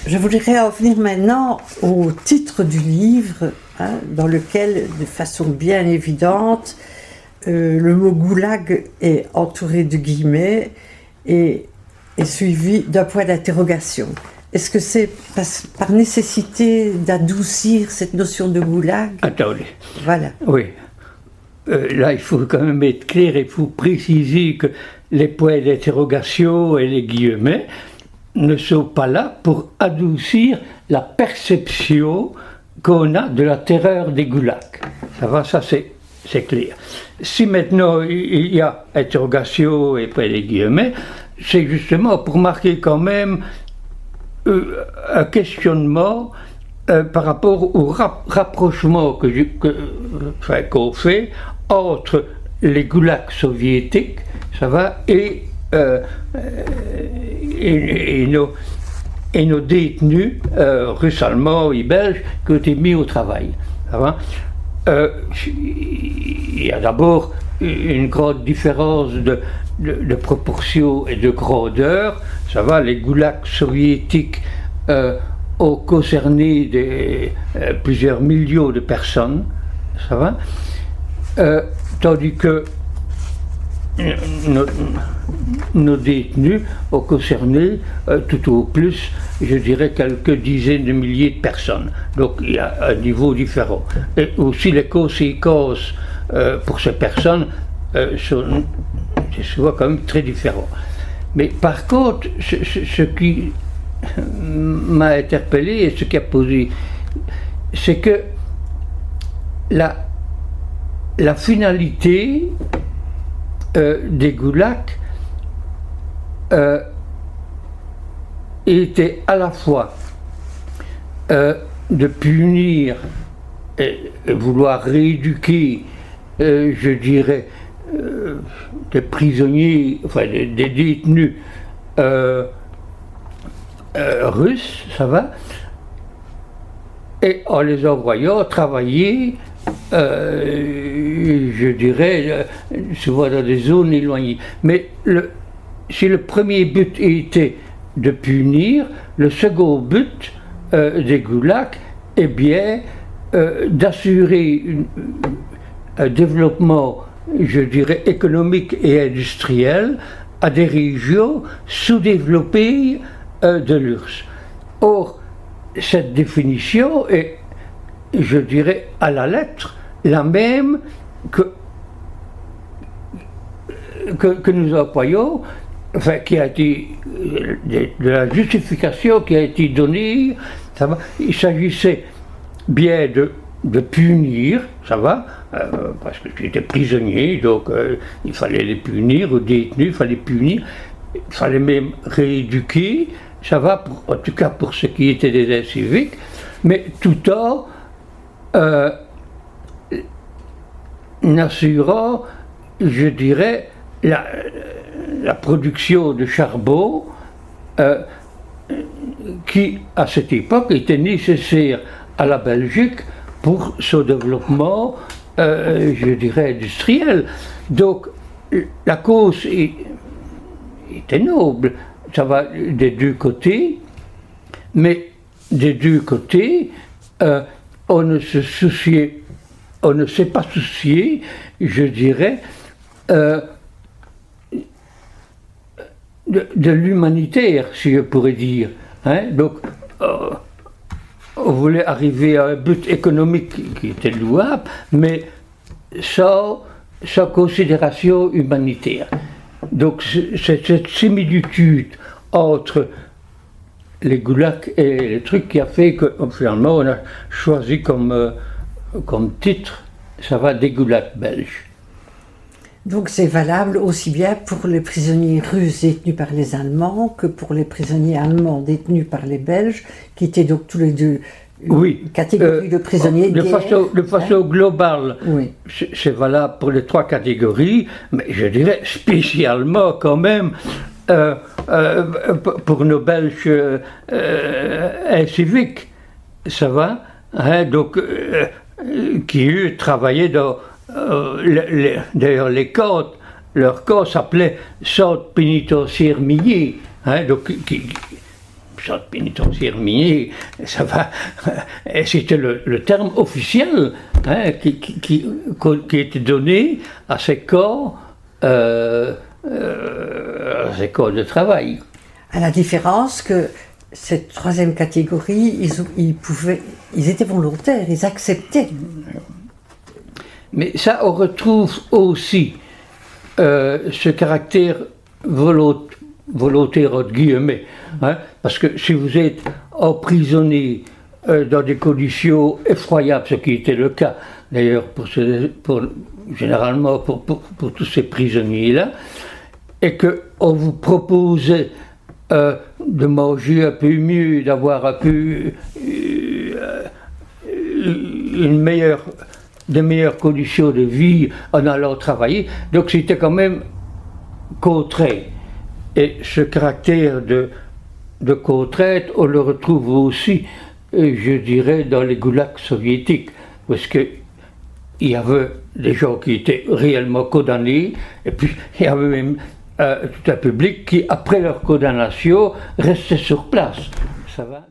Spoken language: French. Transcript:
Je voudrais en venir maintenant au titre du livre, dans lequel, de façon bien évidente, le mot goulag est entouré de guillemets et est suivi d'un point d'interrogation. Est-ce que c'est par nécessité d'adoucir cette notion de goulag? Attendez. Voilà. Oui. Là, il faut quand même être clair, il faut préciser que les points d'interrogation et les guillemets ne sont pas là pour adoucir la perception qu'on a de la terreur des goulags. Ça va, ça c'est clair. Si maintenant il y a interrogation et points de guillemets, c'est justement pour marquer quand même un questionnement par rapport au rapprochement qu'on fait entre les goulags soviétiques, ça va, et nos détenus russes, allemands et belges qui ont été mis au travail. Ça va. Il y a d'abord une grande différence de proportion et de grandeur. Ça va, les goulags soviétiques ont concerné plusieurs millions de personnes. Ça va. Tandis que nos détenus ont concerné tout au plus, je dirais, quelques dizaines de milliers de personnes. Donc il y a un niveau différent. Et aussi les conséquences pour ces personnes sont souvent quand même très différents. Mais par contre, ce qui m'a interpellé et ce qui a posé, c'est que la finalité des goulags était à la fois de punir et vouloir rééduquer, je dirais, des prisonniers, enfin des détenus russes, ça va, et en les envoyant travailler, je dirais, souvent dans des zones éloignées. Mais si le premier but était de punir, le second but des goulags est bien d'assurer un développement, je dirais, économique et industriel à des régions sous-développées de l'URSS. Or, cette définition est, je dirais, à la lettre, la même que nous employons, enfin, qui a été, de la justification qui a été donnée, ça va, il s'agissait bien de punir, ça va, parce que j'étais prisonnier, donc il fallait les punir, aux détenus, il fallait punir, il fallait même rééduquer, ça va, en tout cas pour ceux qui étaient des inciviques, mais tout en assurant, je dirais, la production de charbon qui, à cette époque, était nécessaire à la Belgique pour son développement, je dirais, industriel. Donc, la cause était noble, ça va des deux côtés, mais des deux côtés, on ne s'est pas soucié, je dirais, de l'humanitaire, si je pourrais dire. Hein? Donc, on voulait arriver à un but économique qui était louable, mais sans considération humanitaire. Donc, c'est cette similitude entre les goulags et les trucs qui a fait que finalement on a choisi comme titre, ça va, des goulags belges. Donc c'est valable aussi bien pour les prisonniers russes détenus par les Allemands que pour les prisonniers allemands détenus par les Belges, qui étaient donc tous les deux une catégorie de prisonniers de façon globale, oui. C'est valable pour les trois catégories, mais je dirais spécialement quand même pour nos Belges inciviques, ça va, hein, donc qui eux travaillaient dans d'ailleurs les camps, leur camp s'appelait Centre pénitentiaire Millet, hein, donc centre pénitentiaire minier, ça va. Et c'était le terme officiel hein, qui était donné à ces corps de travail. À la différence que cette troisième catégorie, ils étaient volontaires, ils acceptaient. Mais ça, on retrouve aussi ce caractère volontaire entre guillemets, hein, parce que si vous êtes emprisonné dans des conditions effroyables, ce qui était le cas d'ailleurs généralement pour tous ces prisonniers-là, et qu'on vous proposait de manger un peu mieux, d'avoir un peu des meilleures conditions de vie en allant travailler, donc c'était quand même contraint. Et ce caractère de contrainte, on le retrouve aussi, je dirais, dans les goulags soviétiques, parce qu'il y avait des gens qui étaient réellement condamnés, et puis il y avait même tout un public qui, après leur condamnation, restait sur place. Ça va ?